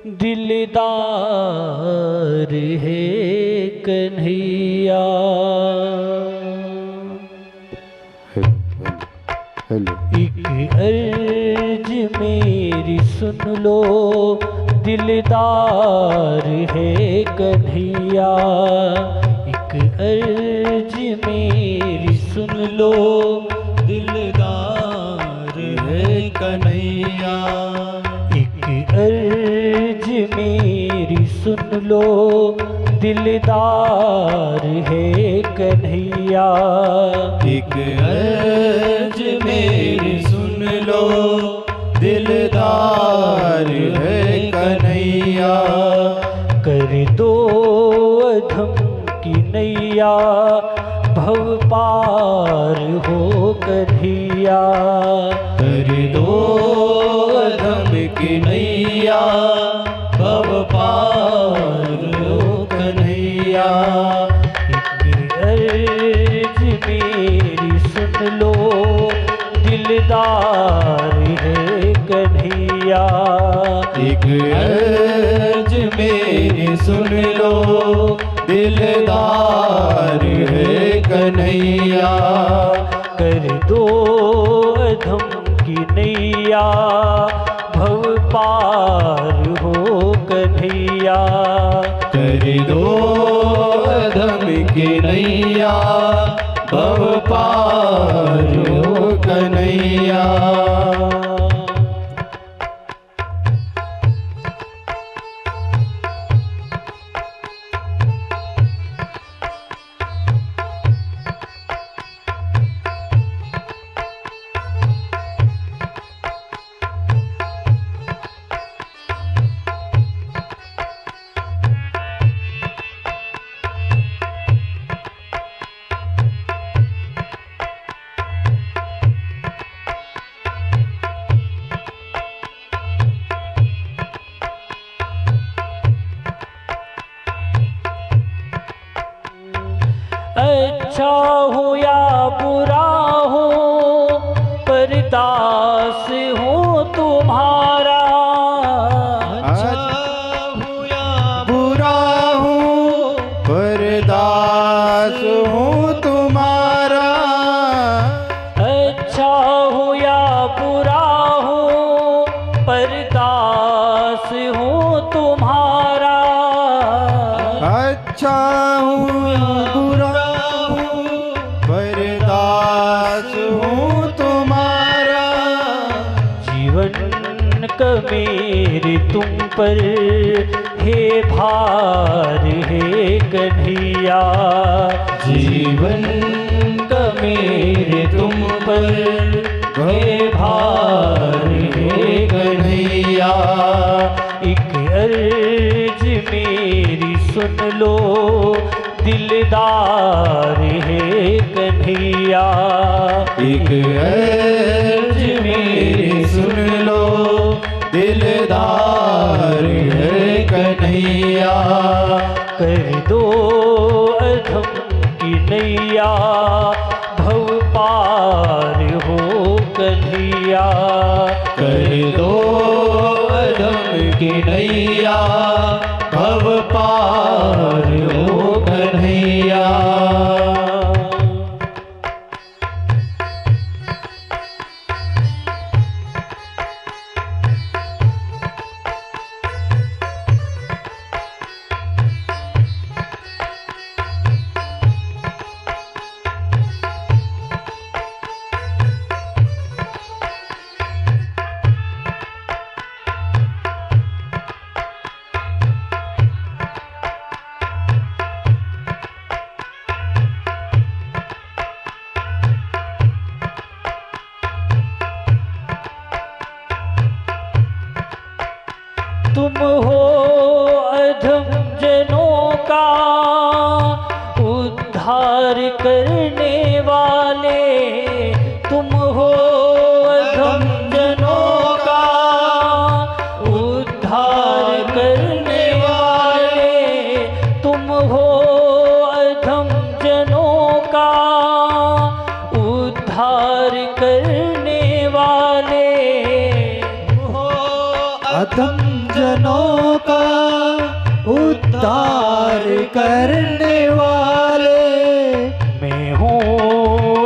दिलदार है कन्हैया। हेलो एक अर्ज मेरी सुन लो, दिलदार है कन्हैया। एक अर्ज मेरी सुन लो, दिलदार है कन्हैया। एक अर्ज मेरी सुन लो, दिलदार है कन्हैया। एक अर्ज मेरी सुन लो, दिलदार है कन्हैया। कर दो अधम की नैया, भव पार हो कन्हैया। कर दो अधम की नैया, भव पार हो कन्हैया। एक अर्ज मेरी सुन लो, दिलदार है कन्हैया। एक अर्ज मेरी सुन लो, दिलदार है कन्हैया। कर दो अधम की नैया, भव पार हो कन्हैया। कर दो अधम की नैया, भव पार हो कन्हैया। अच्छा हो या बुरा हो, पर दास हो तुम्हारा। अच्छा हूँ या बुरा हूँ, पर दास हूँ तुम्हारा। अच्छा हो या बुरा हो, पर दास हो तुम्हारा। अच्छा हूँ या बुरा हूँ, पर दास हूँ तुम्हारा। जीवन का मेरे तुम पर है भार है कन्हैया। जीवन का मेरे तुम पर है भार है कन्हैया। एक अर्ज मेरी सुन लो, दिलदार है कन्हैया। एक अर्ज मेरी सुन लो, दिलदार है कन्हैया। कर दो अधम की नैया, भव पार हो कन्हैया। कर दो अधम की नैया, भव पार हो कन्हैया। तुम हो अधम जनों का उद्धार करने वाले। तुम हो अधम जनों का उद्धार करने वाले। तुम हो अधम जनों का उद्धार करने वाले। अधम जनों का उद्धार करने वाले। मैं हूँ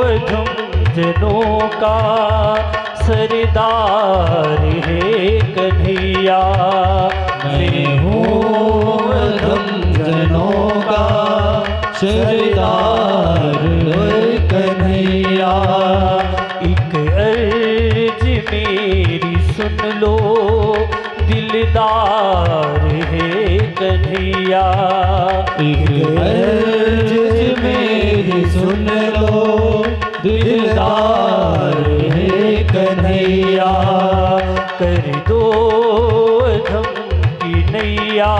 अधम जनों का सरदार है कन्हैया। मैं हूँ अधम जनों का सरदार है कन्हैया। एक अर्ज मेरी सुन लो दिलदार है कन्हैया। एक अर्ज मेरी सुन लो दिलदार है कन्हैया। कर दो अधम की नैया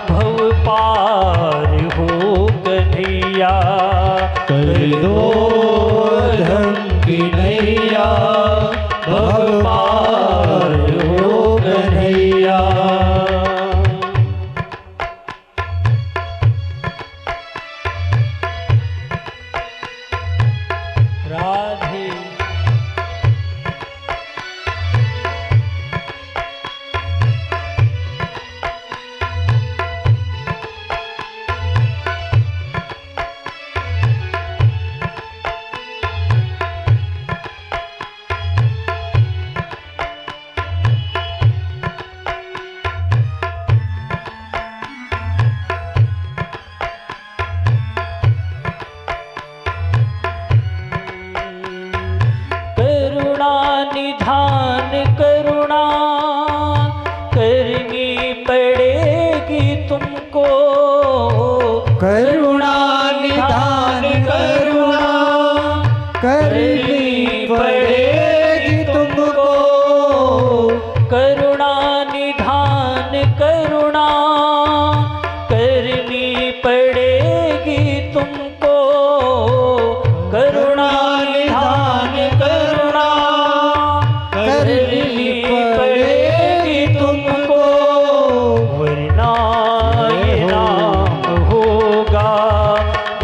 भव पार हो कन्हैया। कर दो अधम की नैया भव पार हो कन्हैया। राधे करुणा निधान करुणा करनी पड़ेगी तुमको। करुणा निधान करुणा करनी पड़ेगी तुमको। करुणा निधान करुणा करनी पड़ेगी तुमको। करुणा निधान करुणा करनी पड़ेगी तुमको। वरना ये नाम होगा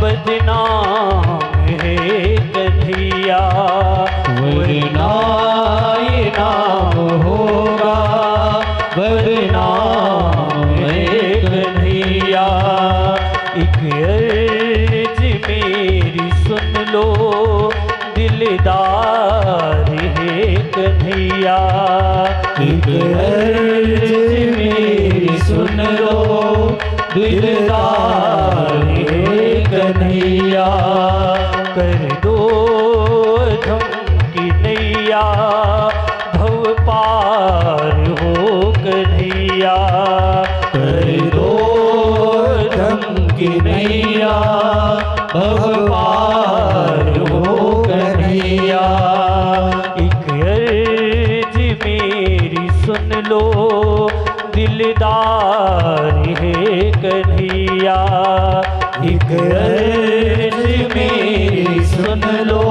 बदनाम है कन्हैया। वरना ये नाम होगा बदनाम है कन्हैया। एक अर्ज मेरी सुन लो दिलदार है कन्हैया। एक अर्ज मेरी सुन लो दिलदार है कन्हैया। कर दो अधम की नैया भव पार हो कन्हैया। कर दो अधम की नैया भव पार हो कन्हैया। एक अर्ज मेरी सुन लो दिलदार है कन्हैया। एक अर्ज मेरी सुन लो